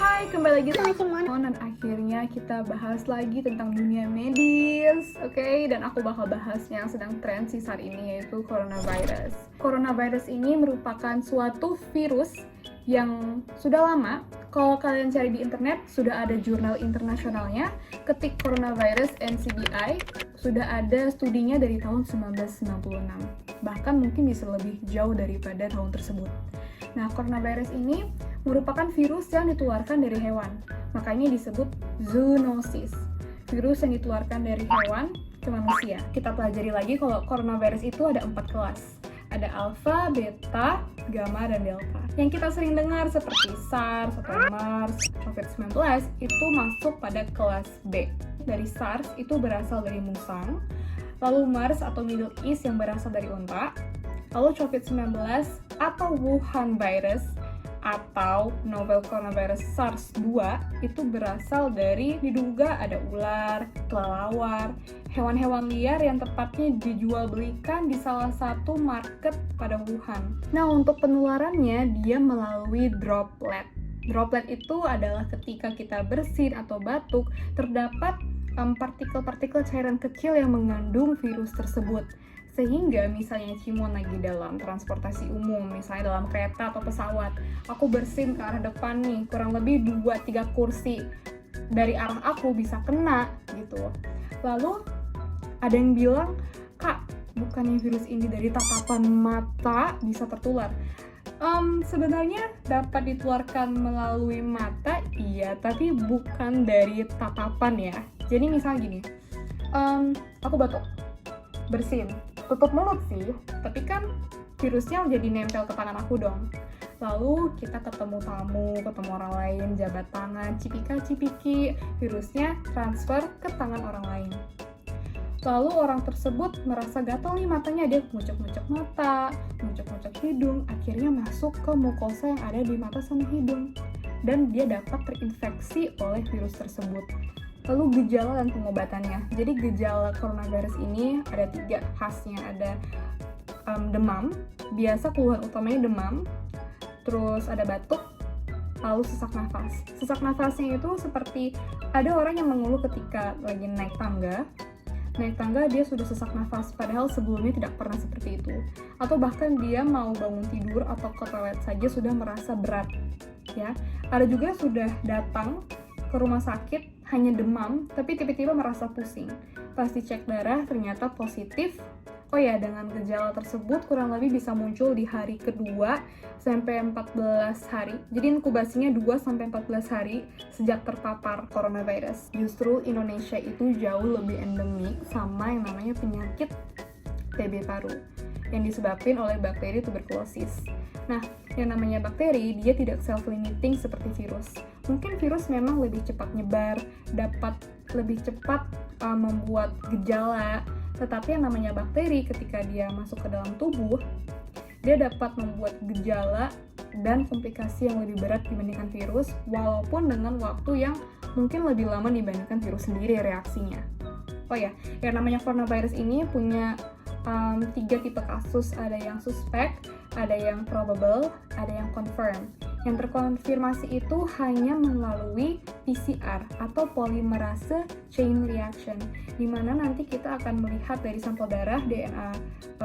Hai, kembali lagi sama Simon. Dan akhirnya kita bahas lagi tentang dunia medis. Oke, dan aku bakal bahas yang sedang tren sih saat ini, yaitu coronavirus. Coronavirus ini merupakan suatu virus yang sudah lama. Kalau kalian cari di internet, sudah ada jurnal internasionalnya. Ketik coronavirus NCBI, sudah ada studinya dari tahun 1996. Bahkan mungkin bisa lebih jauh daripada tahun tersebut. Nah, coronavirus ini merupakan virus yang ditularkan dari hewan. Makanya disebut zoonosis. Virus yang ditularkan dari hewan ke manusia. Kita pelajari lagi kalau coronavirus itu ada 4 kelas. Ada alpha, beta, gamma, dan delta. Yang kita sering dengar seperti SARS atau MERS, COVID-19 itu masuk pada kelas B. Dari SARS itu berasal dari musang, lalu MERS atau Middle East yang berasal dari unta, lalu COVID-19 atau Wuhan virus atau novel coronavirus SARS-2 itu berasal dari diduga ada ular, kelelawar, hewan-hewan liar yang tepatnya dijual belikan di salah satu market pada Wuhan. Nah, untuk penularannya dia melalui droplet. Droplet itu adalah ketika kita bersin atau batuk terdapat partikel-partikel cairan kecil yang mengandung virus tersebut. Sehingga misalnya Cimon lagi dalam transportasi umum, misalnya dalam kereta atau pesawat, aku bersin ke arah depan nih, kurang lebih 2-3 kursi dari arah aku bisa kena gitu. Lalu ada yang bilang, "Kak, bukannya virus ini dari tatapan mata bisa tertular?" Sebenarnya dapat ditularkan melalui mata, iya, tapi bukan dari tatapan ya. Jadi misalnya gini, aku batuk, bersin, tutup mulut sih, tapi kan virusnya jadi nempel ke tangan aku dong. Lalu kita ketemu tamu, ketemu orang lain, jabat tangan, cipika-cipiki, virusnya transfer ke tangan orang lain. Lalu orang tersebut merasa gatal nih matanya, dia ngucek-ngucek mata, ngucek-ngucek hidung, akhirnya masuk ke mukosa yang ada di mata sama hidung. Dan dia dapat terinfeksi oleh virus tersebut. Lalu gejala dan pengobatannya. Jadi gejala coronavirus ini ada 3 khasnya. Ada demam, biasa keluhan utamanya demam, terus ada batuk, lalu sesak nafas. Sesak nafasnya itu seperti ada orang yang mengeluh ketika lagi naik tangga dia sudah sesak nafas, padahal sebelumnya tidak pernah seperti itu. Atau bahkan dia mau bangun tidur atau ke toilet saja sudah merasa berat. Ya, ada juga sudah datang ke rumah sakit hanya demam, tapi tiba-tiba merasa pusing. Pas dicek darah ternyata positif. Oh ya, dengan gejala tersebut kurang lebih bisa muncul di hari kedua sampai 14 hari. Jadi inkubasinya 2 sampai 14 hari sejak terpapar coronavirus. Justru Indonesia itu jauh lebih endemik sama yang namanya penyakit TB paru yang disebabkan oleh bakteri tuberkulosis. Nah, yang namanya bakteri, dia tidak self-limiting seperti virus. Mungkin virus memang lebih cepat nyebar, dapat lebih cepat membuat gejala, tetapi yang namanya bakteri ketika dia masuk ke dalam tubuh, dia dapat membuat gejala dan komplikasi yang lebih berat dibandingkan virus, walaupun dengan waktu yang mungkin lebih lama dibandingkan virus sendiri reaksinya. Oh ya, yang namanya coronavirus ini punya 3 tipe kasus, ada yang suspek, ada yang probable, ada yang confirm. Yang terkonfirmasi itu hanya melalui PCR atau polymerase chain reaction, di mana nanti kita akan melihat dari sampel darah DNA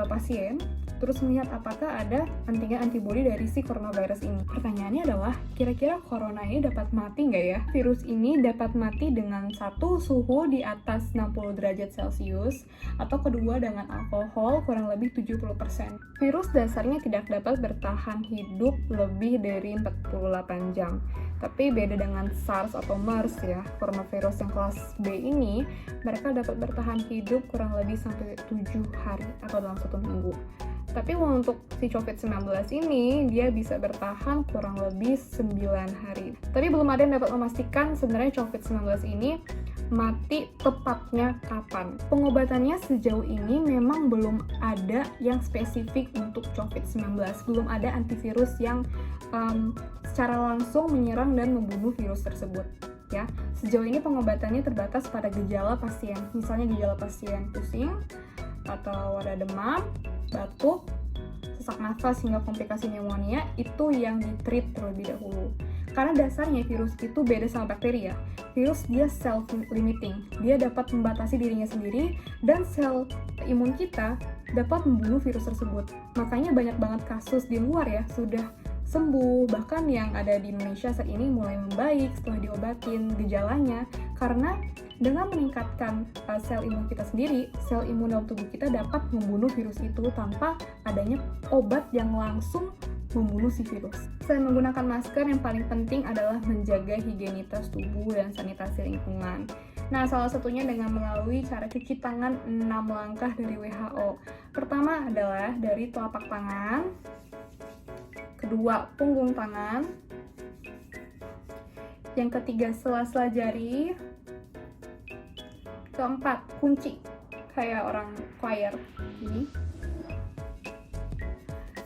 pasien, terus melihat apakah ada antigen antibody dari si coronavirus ini. Pertanyaannya adalah, kira-kira corona ini dapat mati nggak ya? Virus ini dapat mati dengan 1, suhu di atas 60 derajat Celcius, atau kedua dengan alkohol kurang lebih 70%. Virus dasarnya tidak dapat bertahan hidup lebih dari 48 jam. Tapi beda dengan SARS atau MERS ya, coronavirus yang kelas B ini, mereka dapat bertahan hidup kurang lebih sampai 7 hari atau dalam 1 minggu. Tapi untuk si COVID-19 ini, dia bisa bertahan kurang lebih 9 hari. Tapi belum ada yang dapat memastikan sebenarnya COVID-19 ini mati tepatnya kapan. Pengobatannya sejauh ini memang belum ada yang spesifik untuk COVID-19. Belum ada antivirus yang secara langsung menyerang dan membunuh virus tersebut. Ya, sejauh ini pengobatannya terbatas pada gejala pasien. Misalnya gejala pasien pusing, atau ada demam, batuk, sesak nafas hingga komplikasi pneumonia, itu yang di-treat terlebih dahulu. Karena dasarnya virus itu beda sama bakteri ya. Virus dia self-limiting, dia dapat membatasi dirinya sendiri, dan sel imun kita dapat membunuh virus tersebut. Makanya banyak banget kasus di luar ya, sudah sembuh, bahkan yang ada di Indonesia saat ini mulai membaik setelah diobatin gejalanya, karena dengan meningkatkan sel imun kita sendiri, sel imun dalam tubuh kita dapat membunuh virus itu tanpa adanya obat yang langsung membunuh si virus. Selain menggunakan masker, yang paling penting adalah menjaga higienitas tubuh dan sanitasi lingkungan. Nah, salah satunya dengan melalui cara cuci tangan 6 langkah dari WHO. Pertama adalah dari telapak tangan, kedua punggung tangan, yang ketiga sela-sela jari, keempat kunci kayak orang choir ini,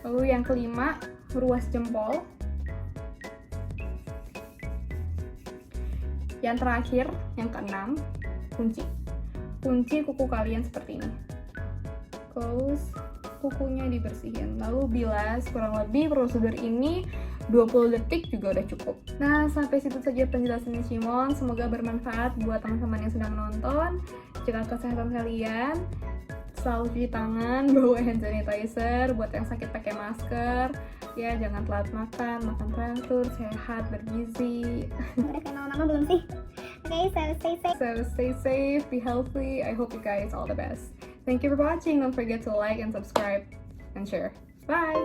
lalu yang kelima ruas jempol, yang terakhir yang keenam kunci kuku kalian seperti ini. Close, kukunya dibersihin, lalu bilas. Kurang lebih prosedur ini 20 detik juga udah cukup. Nah, sampai situ saja penjelasan Shimon. Semoga bermanfaat buat teman-teman yang sedang menonton. Jaga kesehatan kalian, selalu cuci tangan, bawa hand sanitizer. Buat yang sakit pakai masker. Ya, jangan telat makan teratur, sehat, bergizi. Udah kenal nama belum sih? Okay, so stay safe. So stay safe, be healthy. I hope you guys all the best. Thank you for watching. Don't forget to like and subscribe and share. Bye!